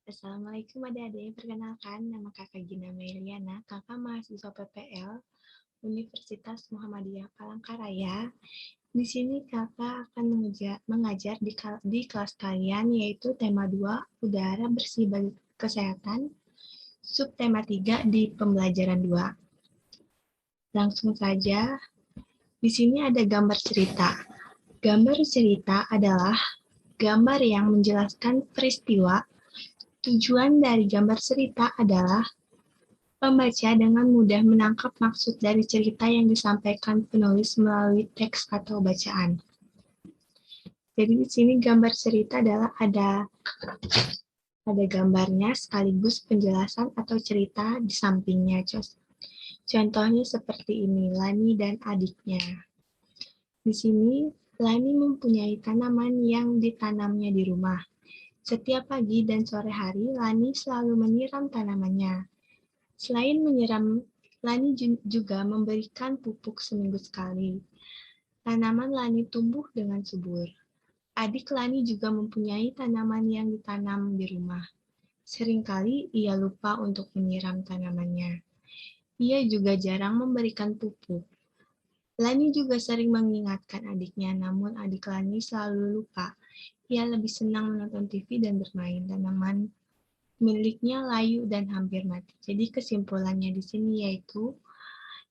Assalamualaikum adik-adik, perkenalkan nama kakak Gina Meliana, kakak mahasiswa PPL Universitas Muhammadiyah Palangkaraya. Di sini kakak akan mengajar di kelas kalian yaitu tema 2, udara bersih bagi kesehatan, subtema 3 di pembelajaran 2. Langsung saja, di sini ada gambar cerita. Gambar cerita adalah gambar yang menjelaskan peristiwa. Tujuan dari gambar cerita adalah pembaca dengan mudah menangkap maksud dari cerita yang disampaikan penulis melalui teks atau bacaan. Jadi di sini gambar cerita adalah ada gambarnya sekaligus penjelasan atau cerita di sampingnya. Contohnya seperti ini, Lani dan adiknya. Di sini Lani mempunyai tanaman yang ditanamnya di rumah. Setiap pagi dan sore hari, Lani selalu menyiram tanamannya. Selain menyiram, Lani juga memberikan pupuk seminggu sekali. Tanaman Lani tumbuh dengan subur. Adik Lani juga mempunyai tanaman yang ditanam di rumah. Seringkali ia lupa untuk menyiram tanamannya. Ia juga jarang memberikan pupuk. Lani juga sering mengingatkan adiknya, namun adik Lani selalu lupa. Ia lebih senang menonton TV dan bermain. Tanaman miliknya layu dan hampir mati. Jadi kesimpulannya di sini yaitu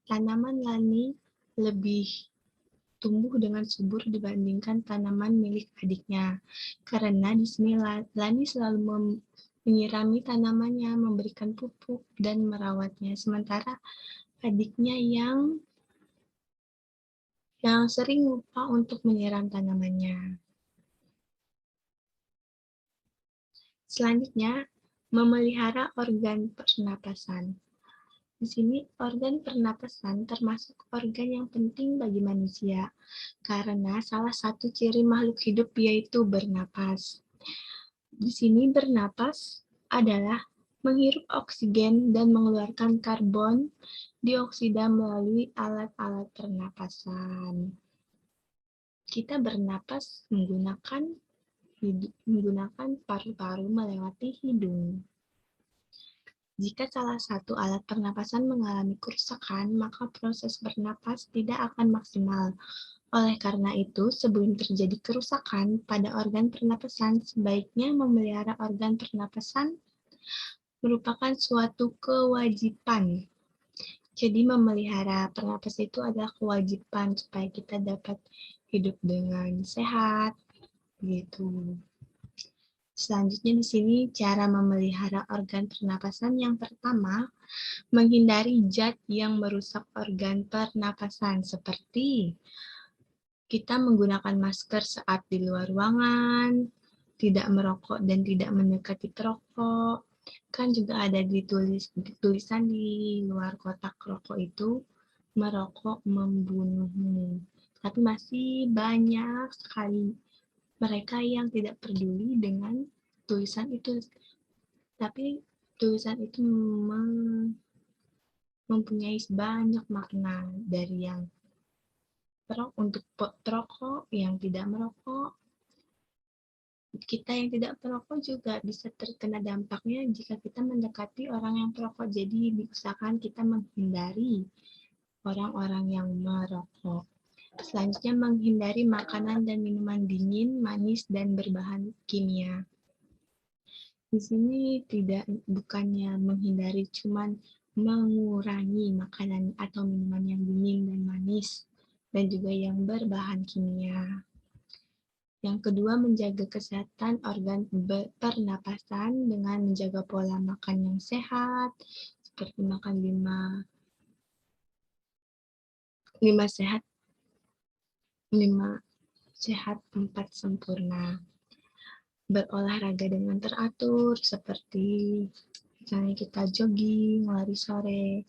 tanaman Lani lebih tumbuh dengan subur dibandingkan tanaman milik adiknya. Karena di sini Lani selalu menyirami tanamannya, memberikan pupuk dan merawatnya. Sementara adiknya yang sering lupa untuk menyiram tanamannya. Selanjutnya, memelihara organ pernapasan. Di sini organ pernapasan termasuk organ yang penting bagi manusia, karena salah satu ciri makhluk hidup yaitu bernapas. Di sini bernapas adalah menghirup oksigen dan mengeluarkan karbon dioksida melalui alat-alat pernapasan. Kita bernapas menggunakan paru-paru melewati hidung. Jika salah satu alat pernapasan mengalami kerusakan, maka proses bernapas tidak akan maksimal. Oleh karena itu, sebelum terjadi kerusakan pada organ pernapasan, sebaiknya memelihara organ pernapasan merupakan suatu kewajiban. Jadi memelihara pernapasan itu adalah kewajiban supaya kita dapat hidup dengan sehat, gitu. Selanjutnya di sini cara memelihara organ pernapasan. Yang pertama, menghindari zat yang merusak organ pernapasan seperti kita menggunakan masker saat di luar ruangan, tidak merokok dan tidak mendekati perokok. Kan juga ada tulisan di luar kotak rokok itu, merokok membunuhmu. Tapi masih banyak sekali mereka yang tidak peduli dengan tulisan itu. Tapi tulisan itu mempunyai banyak makna dari yang untuk perokok, yang tidak merokok. Kita yang tidak perokok juga bisa terkena dampaknya jika kita mendekati orang yang perokok. Jadi diusahakan kita menghindari orang-orang yang merokok. Selanjutnya menghindari makanan dan minuman dingin, manis, dan berbahan kimia. Di sini bukannya menghindari, cuman mengurangi makanan atau minuman yang dingin dan manis, dan juga yang berbahan kimia. Yang kedua, menjaga kesehatan organ pernapasan dengan menjaga pola makan yang sehat, seperti makan 5 sehat, 4 sempurna. Berolahraga dengan teratur, seperti misalnya kita jogging, lari sore,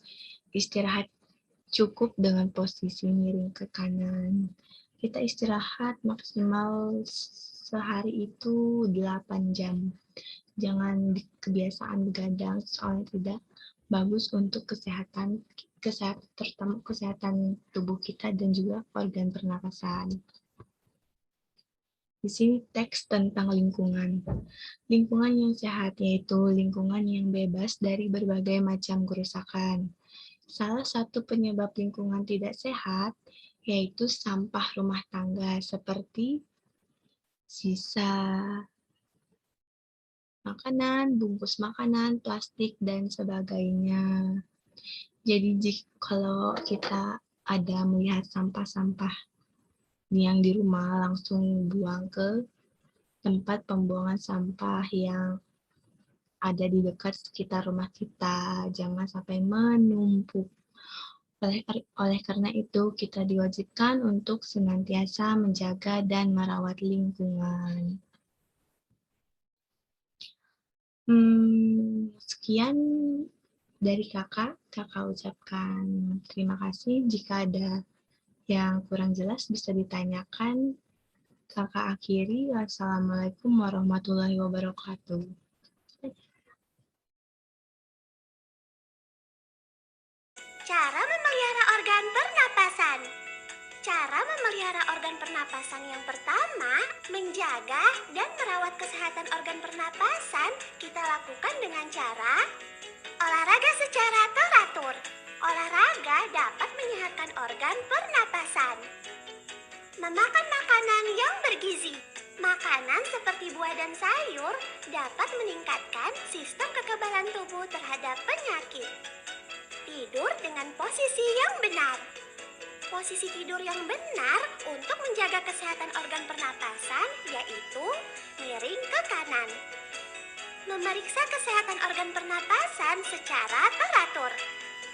istirahat cukup dengan posisi miring ke kanan. Kita istirahat maksimal sehari itu 8 jam. Jangan kebiasaan begadang, soalnya tidak bagus untuk kesehatan terutama kesehatan tubuh kita dan juga organ pernapasan. Di sini teks tentang lingkungan. Lingkungan yang sehat yaitu lingkungan yang bebas dari berbagai macam kerusakan. Salah satu penyebab lingkungan tidak sehat yaitu sampah rumah tangga seperti sisa makanan, bungkus makanan, plastik, dan sebagainya. Jadi kalau kita ada melihat sampah-sampah yang di rumah, langsung buang ke tempat pembuangan sampah yang ada di dekat sekitar rumah kita. Jangan sampai menumpuk. Oleh karena itu, kita diwajibkan untuk senantiasa menjaga dan merawat lingkungan. Sekian dari kakak ucapkan terima kasih. Jika ada yang kurang jelas bisa ditanyakan. Kakak akhiri. Wassalamualaikum warahmatullahi wabarakatuh. Cara memelihara organ pernapasan. Cara memelihara organ pernapasan yang pertama, menjaga dan merawat kesehatan organ pernapasan kita lakukan dengan cara olahraga secara teratur. Olahraga dapat menyehatkan organ pernapasan. Memakan makanan yang bergizi. Makanan seperti buah dan sayur dapat meningkatkan sistem kekebalan tubuh terhadap penyakit. Tidur dengan posisi yang benar. Posisi tidur yang benar untuk menjaga kesehatan organ pernapasan yaitu miring ke kanan. Memeriksa kesehatan organ pernapasan secara teratur.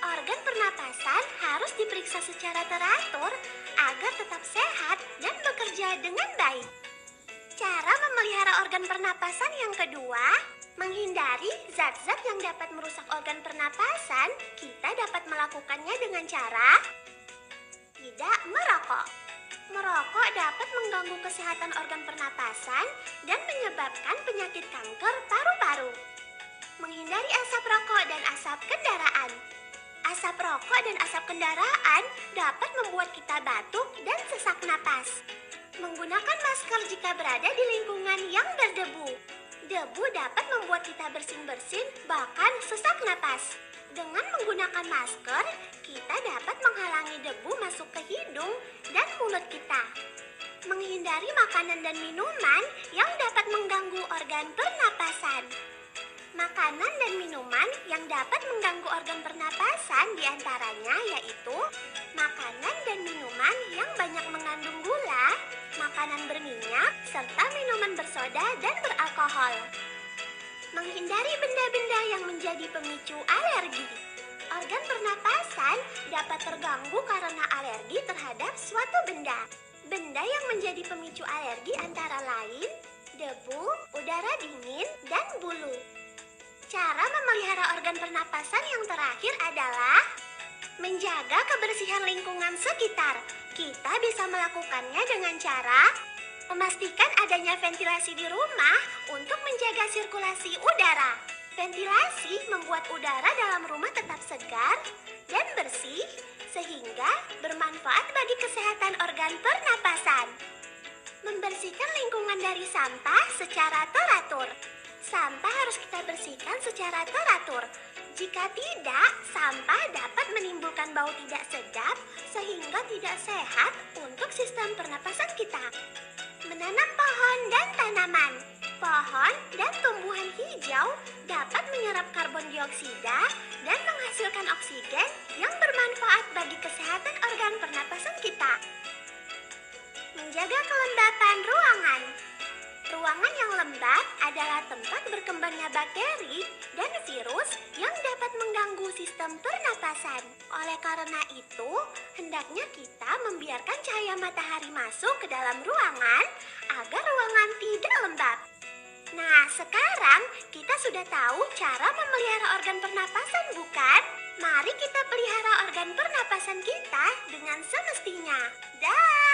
Organ pernapasan harus diperiksa secara teratur agar tetap sehat dan bekerja dengan baik. Cara memelihara organ pernapasan yang kedua, menghindari zat-zat yang dapat merusak organ pernapasan, kita dapat melakukannya dengan cara tidak merokok. Merokok dapat mengganggu kesehatan organ pernapasan dan menyebabkan penyakit kanker paru-paru. Menghindari asap rokok dan asap kendaraan. Asap rokok dan asap kendaraan dapat membuat kita batuk dan sesak napas. Menggunakan masker jika berada di lingkungan yang berdebu. Debu dapat membuat kita bersin-bersin, bahkan sesak napas. Dengan menggunakan masker, kita dapat menghalangi debu masuk ke hidung dan mulut kita. Menghindari makanan dan minuman yang dapat mengganggu organ pernapasan. Makanan dan minuman yang dapat mengganggu organ pernapasan diantaranya yaitu makanan dan minuman yang banyak mengandung gula, makanan berminyak, serta minuman bersoda dan beralkohol. Menghindari benda-benda yang menjadi pemicu alergi. Organ pernapasan dapat terganggu karena alergi terhadap suatu benda. Benda yang menjadi pemicu alergi antara lain debu, udara dingin, dan bulu. Cara memelihara organ pernapasan yang terakhir adalah menjaga kebersihan lingkungan sekitar. Kita bisa melakukannya dengan cara memastikan adanya ventilasi di rumah untuk menjaga sirkulasi udara. Ventilasi membuat udara dalam rumah tetap segar dan bersih sehingga bermanfaat bagi kesehatan organ pernapasan. Membersihkan lingkungan dari sampah secara teratur. Sampah harus kita bersihkan secara teratur. Jika tidak, sampah dapat menimbulkan bau tidak sedap sehingga tidak sehat untuk sistem pernapasan kita. Menanam pohon dan tanaman. Pohon dan tumbuhan hijau dapat menyerap karbon dioksida dan menghasilkan oksigen yang bermanfaat bagi kesehatan organ pernapasan kita. Menjaga kelembapan ruangan. Ruangan yang lembab adalah tempat berkembangnya bakteri dan virus yang dapat mengganggu sistem pernapasan. Oleh karena itu, hendaknya kita membiarkan cahaya matahari masuk ke dalam ruangan agar ruangan tidak lembab. Nah, sekarang kita sudah tahu cara memelihara organ pernapasan, bukan? Mari kita pelihara organ pernapasan kita dengan semestinya. Dah.